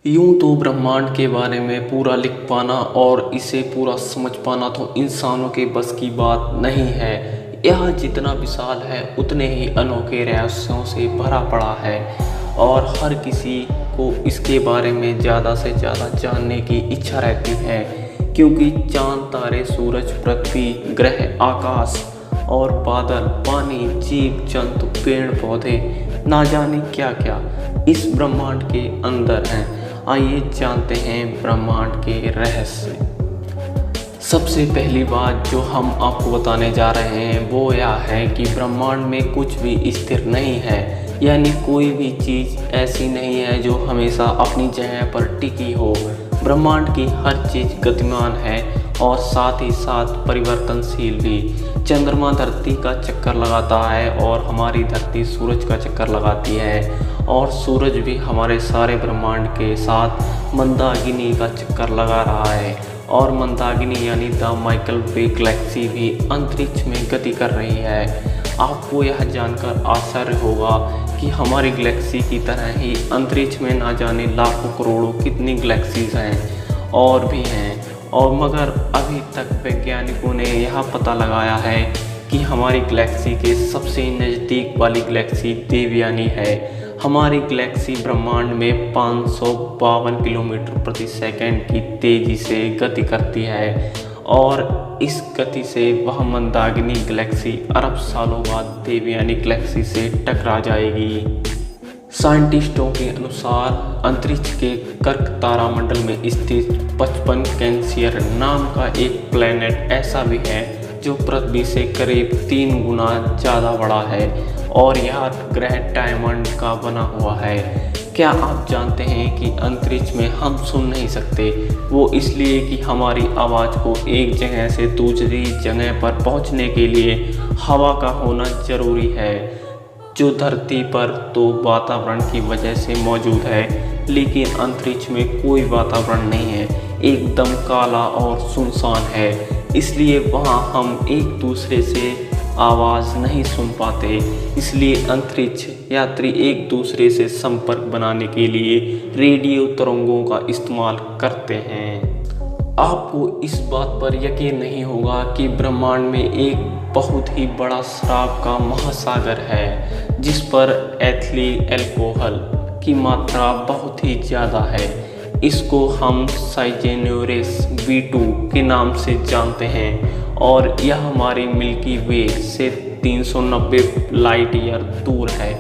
यूं तो ब्रह्मांड के बारे में पूरा लिख पाना और इसे पूरा समझ पाना तो इंसानों के बस की बात नहीं है। यह जितना विशाल है उतने ही अनोखे रहस्यों से भरा पड़ा है और हर किसी को इसके बारे में ज़्यादा से ज़्यादा जानने की इच्छा रहती है, क्योंकि चांद, तारे, सूरज, पृथ्वी, ग्रह, आकाश और बादल, पानी, जीव जंतु, पेड़ पौधे, ना जाने क्या क्या इस ब्रह्मांड के अंदर हैं। आइए जानते हैं ब्रह्मांड के रहस्य। सबसे पहली बात जो हम आपको बताने जा रहे हैं वो यह है कि ब्रह्मांड में कुछ भी स्थिर नहीं है, यानी कोई भी चीज़ ऐसी नहीं है जो हमेशा अपनी जगह पर टिकी हो। ब्रह्मांड की हर चीज़ गतिमान है और साथ ही साथ परिवर्तनशील भी। चंद्रमा धरती का चक्कर लगाता है और हमारी धरती सूरज का चक्कर लगाती है, और सूरज भी हमारे सारे ब्रह्मांड के साथ मंदाकिनी का चक्कर लगा रहा है। और मंदाकिनी यानी द माइकल वे गैलेक्सी भी अंतरिक्ष में गति कर रही है। आपको यह जानकर आश्चर्य होगा कि हमारी गैलेक्सी की तरह ही अंतरिक्ष में ना जाने लाखों करोड़ों कितनी गैलेक्सीज हैं और भी हैं। और मगर अभी तक वैज्ञानिकों ने यह पता लगाया है कि हमारी गैलेक्सी के सबसे नज़दीक वाली गैलेक्सी देवयानी है। हमारी गैलेक्सी ब्रह्मांड में 552 किलोमीटर प्रति सेकंड की तेज़ी से गति करती है, और इस गति से वह मंदाकिनी गैलेक्सी अरब सालों बाद देवयानी गैलेक्सी से टकरा जाएगी। साइंटिस्टों के अनुसार अंतरिक्ष के कर्क तारामंडल में स्थित 55 कैंसियर नाम का एक प्लैनेट ऐसा भी है जो पृथ्वी से करीब 3 गुना ज़्यादा बड़ा है, और यह ग्रह डायमंड का बना हुआ है। क्या आप जानते हैं कि अंतरिक्ष में हम सुन नहीं सकते? वो इसलिए कि हमारी आवाज़ को एक जगह से दूसरी जगह पर पहुंचने के लिए हवा का होना ज़रूरी है, जो धरती पर तो वातावरण की वजह से मौजूद है, लेकिन अंतरिक्ष में कोई वातावरण नहीं है, एकदम काला और सुनसान है। इसलिए वहाँ हम एक दूसरे से आवाज़ नहीं सुन पाते। इसलिए अंतरिक्ष यात्री एक दूसरे से संपर्क बनाने के लिए रेडियो तरंगों का इस्तेमाल करते हैं। आपको इस बात पर यकीन नहीं होगा कि ब्रह्मांड में एक बहुत ही बड़ा शराब का महासागर है, जिस पर एथिलीन अल्कोहल की मात्रा बहुत ही ज़्यादा है। इसको हम साइजेनोरस B2 के नाम से जानते हैं, और यह हमारी मिल्की वे से 390 लाइट ईयर दूर है।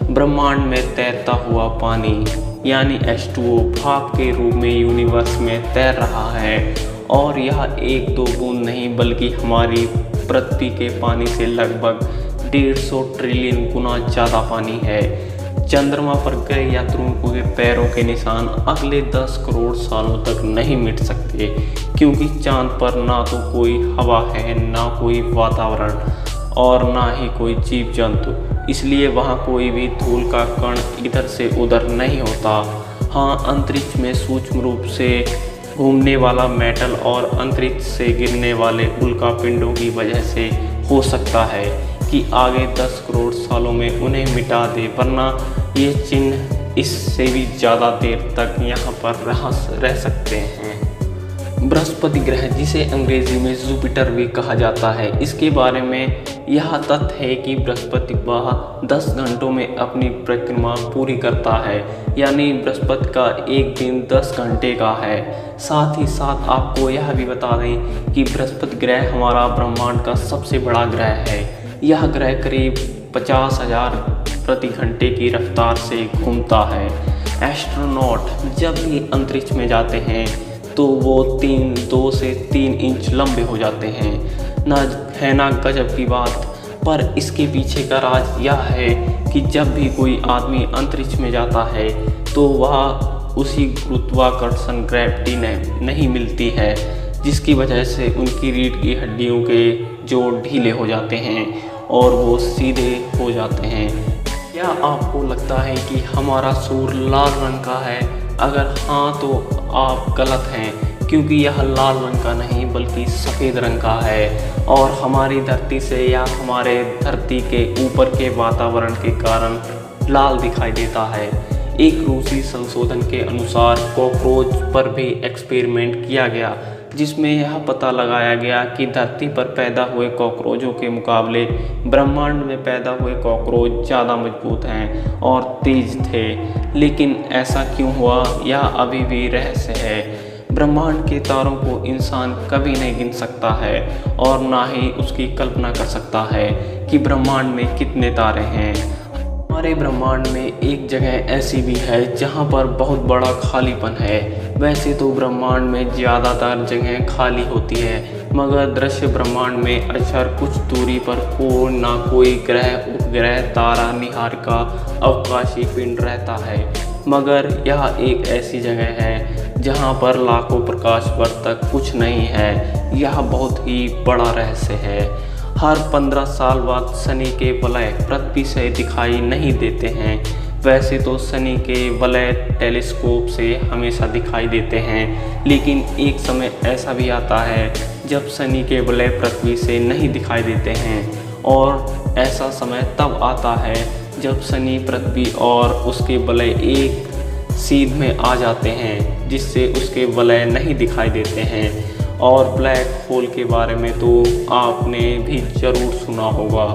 ब्रह्मांड में तैरता हुआ पानी यानी H2O भाप के रूप में यूनिवर्स में तैर रहा है, और यह एक दो बूंद नहीं बल्कि हमारी पृथ्वी के पानी से लगभग 150 ट्रिलियन गुना ज़्यादा पानी है। चंद्रमा पर गए यात्रियों के पैरों के निशान अगले 10 करोड़ सालों तक नहीं मिट सकते, क्योंकि चांद पर ना तो कोई हवा है, ना कोई वातावरण, और ना ही कोई जीव जंतु। इसलिए वहाँ कोई भी धूल का कण इधर से उधर नहीं होता। हाँ, अंतरिक्ष में सूक्ष्म रूप से घूमने वाला मेटल और अंतरिक्ष से गिरने वाले उल्कापिंडों की वजह से हो सकता है कि आगे 10 करोड़ सालों में उन्हें मिटा दे, वरना ये चिन्ह इससे भी ज़्यादा देर तक यहाँ पर रह सकते हैं। बृहस्पति ग्रह, जिसे अंग्रेजी में जुपिटर भी कहा जाता है, इसके बारे में यह तथ्य है कि बृहस्पति वह 10 घंटों में अपनी परिक्रमा पूरी करता है, यानी बृहस्पति का एक दिन 10 घंटे का है। साथ ही साथ आपको यह भी बता दें कि बृहस्पति ग्रह हमारा ब्रह्मांड का सबसे बड़ा ग्रह है। यह ग्रह करीब 50,000 प्रति घंटे की रफ्तार से घूमता है। एस्ट्रोनॉट जब भी अंतरिक्ष में जाते हैं तो वो 2 से 3 इंच लंबे हो जाते हैं। ना गजब की बात। पर इसके पीछे का राज यह है कि जब भी कोई आदमी अंतरिक्ष में जाता है तो वह उसी गुरुत्वाकर्षण ग्रेविटी नहीं मिलती है, जिसकी वजह से उनकी रीढ़ की हड्डियों के जोड़ ढीले हो जाते हैं और वो सीधे हो जाते हैं। क्या आपको लगता है कि हमारा सूर्य लाल रंग का है? अगर हाँ तो आप गलत हैं, क्योंकि यह लाल रंग का नहीं बल्कि सफ़ेद रंग का है, और हमारी धरती से या हमारे धरती के ऊपर के वातावरण के कारण लाल दिखाई देता है। एक रूसी संशोधन के अनुसार कॉकरोच पर भी एक्सपेरिमेंट किया गया, जिसमें यह पता लगाया गया कि धरती पर पैदा हुए कॉकरोचों के मुकाबले ब्रह्मांड में पैदा हुए कॉकरोच ज़्यादा मजबूत हैं और तेज थे। लेकिन ऐसा क्यों हुआ, यह अभी भी रहस्य है। ब्रह्मांड के तारों को इंसान कभी नहीं गिन सकता है और ना ही उसकी कल्पना कर सकता है कि ब्रह्मांड में कितने तारे हैं। हमारे ब्रह्मांड में एक जगह ऐसी भी है जहाँ पर बहुत बड़ा खालीपन है। वैसे तो ब्रह्मांड में ज़्यादातर जगह खाली होती है, मगर दृश्य ब्रह्मांड में अक्सर कुछ दूरी पर कोई ना कोई ग्रह, उपग्रह, तारा, निहारिका, अवकाशी पिंड रहता है। मगर यह एक ऐसी जगह है जहाँ पर लाखों प्रकाश वर्ष तक कुछ नहीं है। यह बहुत ही बड़ा रहस्य है। हर 15 साल बाद शनि के वलय पृथ्वी से दिखाई नहीं देते हैं। वैसे तो शनि के वलय टेलीस्कोप से हमेशा दिखाई देते हैं, लेकिन एक समय ऐसा भी आता है जब शनि के वलय पृथ्वी से नहीं दिखाई देते हैं। और ऐसा समय तब आता है जब शनि, पृथ्वी और उसके वलय एक सीध में आ जाते हैं, जिससे उसके वलय नहीं दिखाई देते हैं। और ब्लैक होल के बारे में तो आपने भी ज़रूर सुना होगा।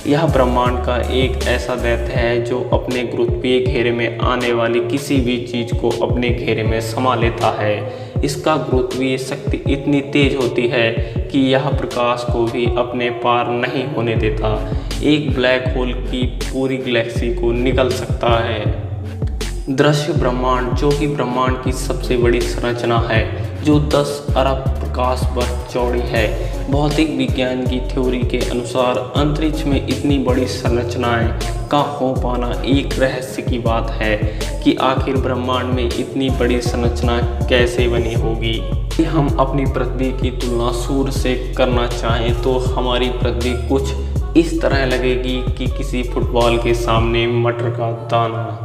यह ब्रह्मांड का एक ऐसा दैत्य है जो अपने गुरुत्वीय घेरे में आने वाली किसी भी चीज़ को अपने घेरे में समा लेता है। इसका गुरुत्वीय शक्ति इतनी तेज होती है कि यह प्रकाश को भी अपने पार नहीं होने देता। एक ब्लैक होल की पूरी गैलेक्सी को निगल सकता है। दृश्य ब्रह्मांड, जो कि ब्रह्मांड की सबसे बड़ी संरचना है, जो 10 अरब प्रकाश वर्ष चौड़ी है। भौतिक विज्ञान की थ्योरी के अनुसार अंतरिक्ष में इतनी बड़ी संरचनाएं का हो पाना एक रहस्य की बात है कि आखिर ब्रह्मांड में इतनी बड़ी संरचना कैसे बनी होगी। यदि हम अपनी पृथ्वी की तुलना सूर्य से करना चाहें तो हमारी पृथ्वी कुछ इस तरह लगेगी कि किसी फुटबॉल के सामने मटर का दाना।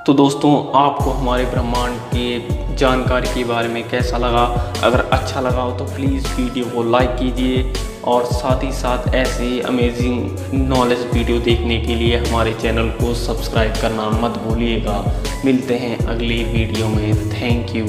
तो दोस्तों, आपको हमारे ब्रह्मांड की जानकारी के बारे में कैसा लगा? अगर अच्छा लगा हो तो प्लीज़ वीडियो को लाइक कीजिए और साथ ही साथ ऐसे ही अमेजिंग नॉलेज वीडियो देखने के लिए हमारे चैनल को सब्सक्राइब करना मत भूलिएगा। मिलते हैं अगली वीडियो में। Thank you.